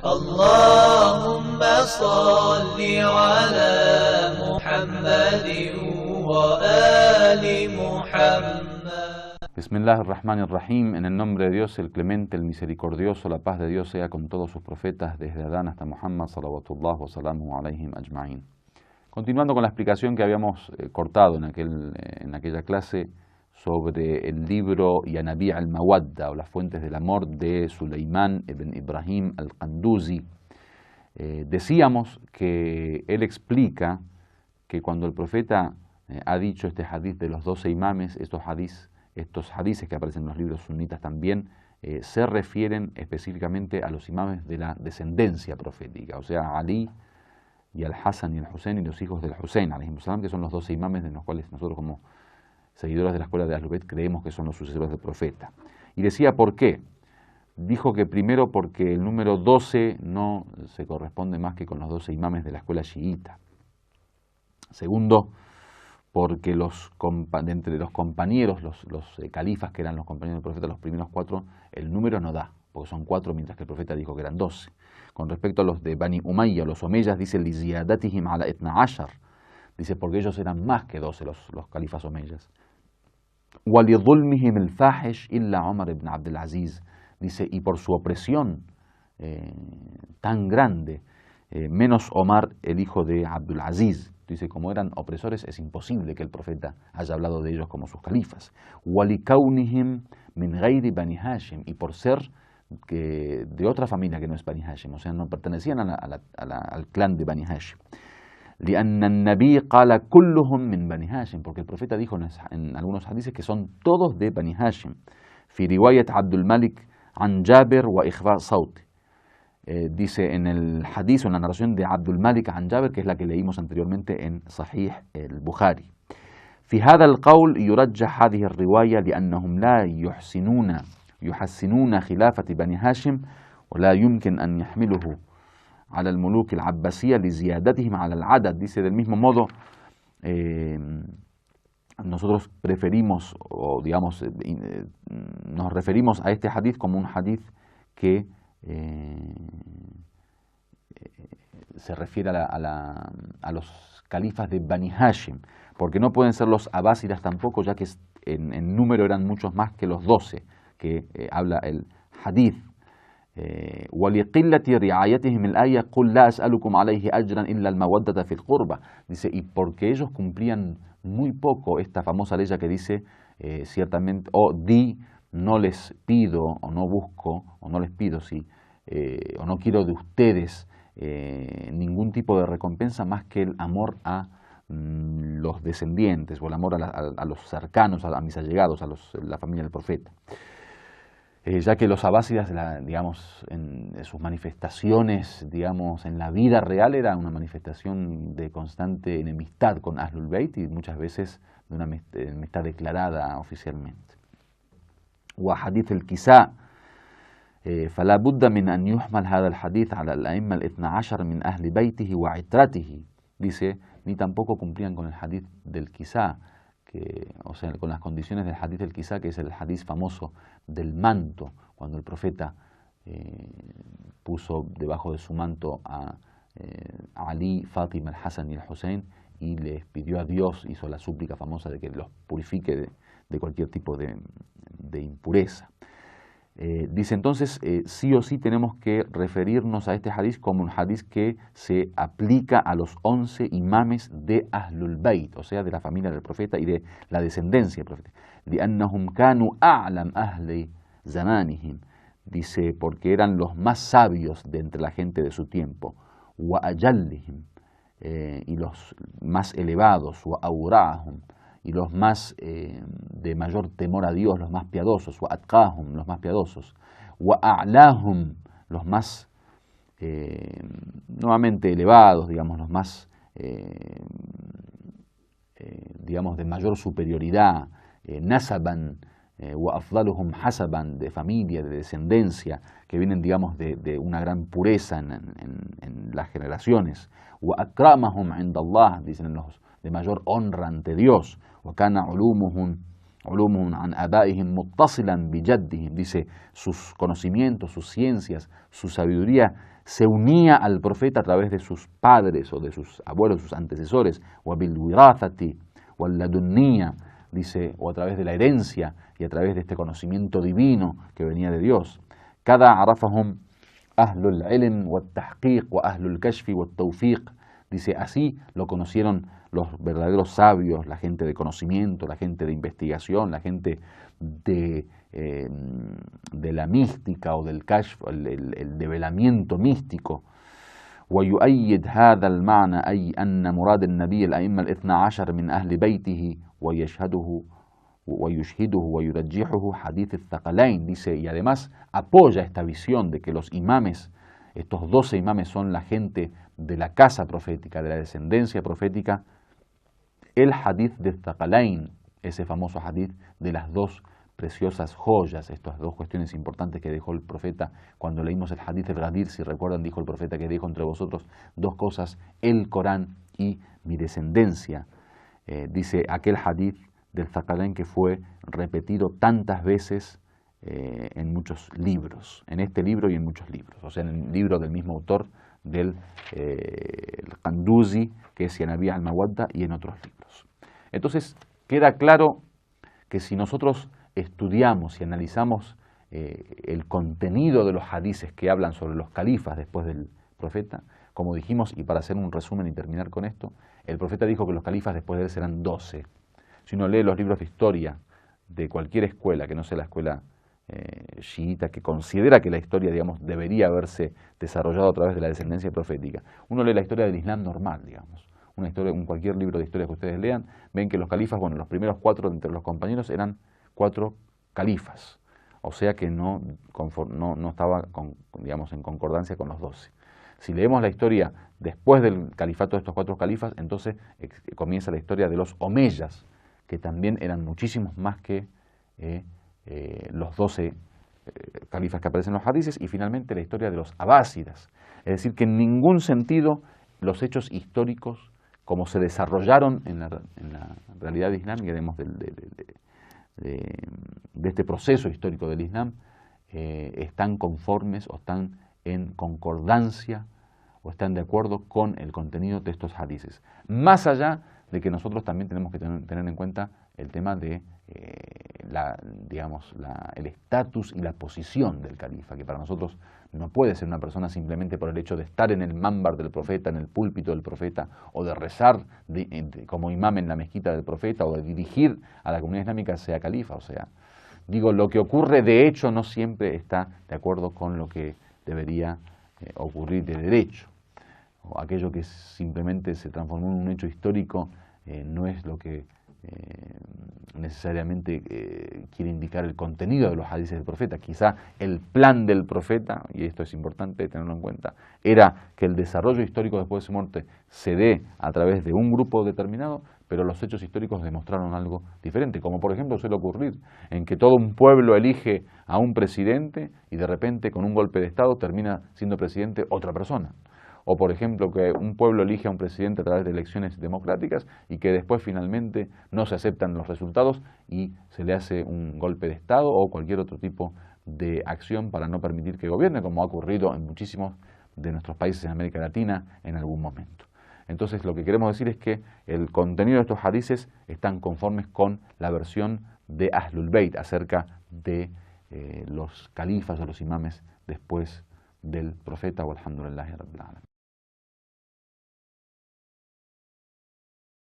اللهم صل على محمد وآل محمد. Bismillahirrahmanirrahim. En el nombre de Dios, el clemente, el misericordioso, la paz de Dios sea con todos sus profetas, desde Adán hasta Muhammad, salawatullah wa salamu alayhim ajma'in. Continuando con la explicación que habíamos cortado en aquella clase sobre el libro Yanabi' al-Mawadda, o las fuentes del amor, de Suleimán ibn Ibrahim al-Qanduzi, decíamos que él explica que cuando el profeta ha dicho este hadith de los 12 imames, estos hadices que aparecen en los libros sunitas también, se refieren específicamente a los imames de la descendencia profética, o sea, a Ali y al Hassan y al Hussein y los hijos del Hussein, que son los 12 imames de los cuales nosotros como seguidores de la escuela de Ahlul Bayt creemos que son los sucesores del profeta. Y decía por qué. Dijo que primero porque el número 12 no se corresponde más que con los 12 imames de la escuela chiita. Segundo, porque entre los compañeros, los califas que eran los compañeros del profeta, los primeros 4, el número no da, porque son 4 mientras que el profeta dijo que eran 12. Con respecto a los de Bani Umayya, los omeyas, dice liziyadatihim ala itna ashar, dice porque ellos eran más que 12 los califas omeyas. Walidhulmihim el-fahish illa Umar ibn Abdul Aziz, dice, y por su opresión tan grande, menos Omar, el hijo de Abdul Aziz. Dice, como eran opresores, es imposible que el profeta haya hablado de ellos como sus califas. Walikaunihim min ghairi Bani Hashim, y por ser de otra familia que no es Bani Hashim, o sea, no pertenecían al clan de Bani Hashim. لأن النبي قال كلهم من بني هاشم, porque el profeta dijo en algunos hadices que son todos de Bani Hashim. في رواية عبد الملك عن جابر وإخفاء صوت, dice en el hadith o en la narración de Abdul Malik an Jabir, que es la que leímos anteriormente en Sahih el-Bukhari. في هذا القول يرجح هذه الرواية لأنهم لا يحسنون خلافة بني هاشم ولا يمكن أن يحمله على الملوك العباسية لزيادتهم على العدد. Dice, del mismo modo, nosotros preferimos, o digamos, nos referimos a este hadith como un hadith que se refiere a los califas de Bani Hashim, porque no pueden ser los abásidas tampoco, ya que en número eran muchos más que los 12 que habla el hadith. وَلِقِلَّةِ رِعَايَتِهِمِ الْآيَةِ قُلْ لَا أَسْأَلُكُمْ عَلَيْهِ أَجْرًا إِلَّا الْمَوَدَّةَ فِي الْقُرْبَةِ, dice, y porque ellos cumplían muy poco esta famosa ley que dice ciertamente, no les pido, o no busco, o no les pido, o no quiero de ustedes ningún tipo de recompensa más que el amor a los descendientes, o el amor a los cercanos, a mis allegados, la familia del profeta. Ya que los abásidas, digamos, en sus manifestaciones, digamos, en la vida real, era una manifestación de constante enemistad con Ahlul Bayt, y muchas veces de una enemistad declarada oficialmente. وحديث الكساء فلا بد من أن يحمل هذا الحديث على الأئمة الاثنى عشر من أهل بيته وعترته. Dice, ni tampoco cumplían con el hadith del Kisá, o sea, con las condiciones del hadith del Kisá, que es el hadith famoso del manto, cuando el profeta puso debajo de su manto a Ali, Fátima, el Hassan y el Hussein, y les pidió a Dios, hizo la súplica famosa de que los purifique de cualquier tipo de impureza. Dice entonces, sí o sí tenemos que referirnos a este hadith como un hadith que se aplica a los 11 imames de Ahlul Bayt, o sea, de la familia del profeta y de la descendencia del profeta. لأنهم كانوا أعلم أهل زمانهم, dice, porque eran los más sabios de entre la gente de su tiempo. وأجلهم, y los más elevados. وأورعهم, y los más de mayor temor a Dios, los más piadosos. وأتقاهم, los más piadosos. وأعلاهم, los más nuevamente elevados, digamos, los más digamos de mayor superioridad. Nasaban wa afdaluhum hasaban, de familia, de descendencia, que vienen, digamos, de una gran pureza en las generaciones. Wa akramahum inda Allah, dicen los de mayor honra ante Dios. Wa kana ulumuhum an abaihim muttasilan bijaddihim, dice, sus conocimientos, sus ciencias, su sabiduría se unía al profeta a través de sus padres o de sus abuelos, sus antecesores, o bil wirathati, o la dunya, dice, o a través de la herencia y a través de este conocimiento divino que venía de Dios. Cada arafahum ahlul ilm wa tahqiq wa ahlul kashfi wa tawfiq, dice, así lo conocieron los verdaderos sabios, la gente de conocimiento, la gente de investigación, la gente de la mística o del kashf, el develamiento místico. ويؤيد هذا المعنى أي أن مراد النبي الأئمة الاثنى عشر من أهل بيته ويشهده ويرجحه حديث الثقلين, dice, y además apoya esta visión de que los imames, estos 12 imames, son la gente de la casa profética, de la descendencia profética, el hadith de Thaqalain, ese famoso hadith de las dos preciosas joyas, estas dos cuestiones importantes que dejó el profeta. Cuando leímos el hadith del Ghadir, si recuerdan, dijo el profeta que dejo entre vosotros dos cosas, el Corán y mi descendencia. Dice aquel hadith del Thaqalain que fue repetido tantas veces en muchos libros, en este libro y en muchos libros, o sea, en el libro del mismo autor, del Qanduzi, que es Yanabih al-Mawadda, y en otros libros. Entonces, queda claro que si nosotros estudiamos y analizamos el contenido de los hadices que hablan sobre los califas después del profeta, como dijimos, y para hacer un resumen y terminar con esto, el profeta dijo que los califas después de él serán 12. Si uno lee los libros de historia de cualquier escuela, que no sea la escuela chiita, que considera que la historia, digamos, debería haberse desarrollado a través de la descendencia profética, uno lee la historia del Islam normal, digamos, una historia, cualquier libro de historia que ustedes lean, ven que los califas, bueno, los primeros 4 entre los compañeros eran 4 califas, o sea que no estaba digamos, en concordancia con los 12. Si leemos la historia después del califato de estos 4 califas, entonces comienza la historia de los omeyas, que también eran muchísimos más que los 12 califas que aparecen en los hadices, y finalmente la historia de los abásidas. Es decir, que en ningún sentido los hechos históricos, como se desarrollaron en la realidad islámica, digamos, de este proceso histórico del Islam, están conformes o están en concordancia o están de acuerdo con el contenido de estos hadices. Más allá de que nosotros también tenemos que tener en cuenta el tema de el estatus y la posición del califa, que para nosotros no puede ser una persona simplemente por el hecho de estar en el mambar del profeta, en el púlpito del profeta, o de rezar como imam en la mezquita del profeta, o de dirigir a la comunidad islámica, sea califa. O sea, digo, lo que ocurre de hecho no siempre está de acuerdo con lo que debería ocurrir de derecho. O aquello que simplemente se transformó en un hecho histórico no es lo que necesariamente quiere indicar el contenido de los hadices del profeta. Quizá el plan del profeta, y esto es importante tenerlo en cuenta, era que el desarrollo histórico después de su muerte se dé a través de un grupo determinado, pero los hechos históricos demostraron algo diferente, como por ejemplo suele ocurrir en que todo un pueblo elige a un presidente y de repente con un golpe de Estado termina siendo presidente otra persona. O por ejemplo que un pueblo elige a un presidente a través de elecciones democráticas y que después finalmente no se aceptan los resultados y se le hace un golpe de Estado o cualquier otro tipo de acción para no permitir que gobierne, como ha ocurrido en muchísimos de nuestros países en América Latina en algún momento. Entonces lo que queremos decir es que el contenido de estos hadices están conformes con la versión de Ahlul Bayt acerca de los califas o los imames después del profeta. Walhamdulillahi Rabbil Alamin.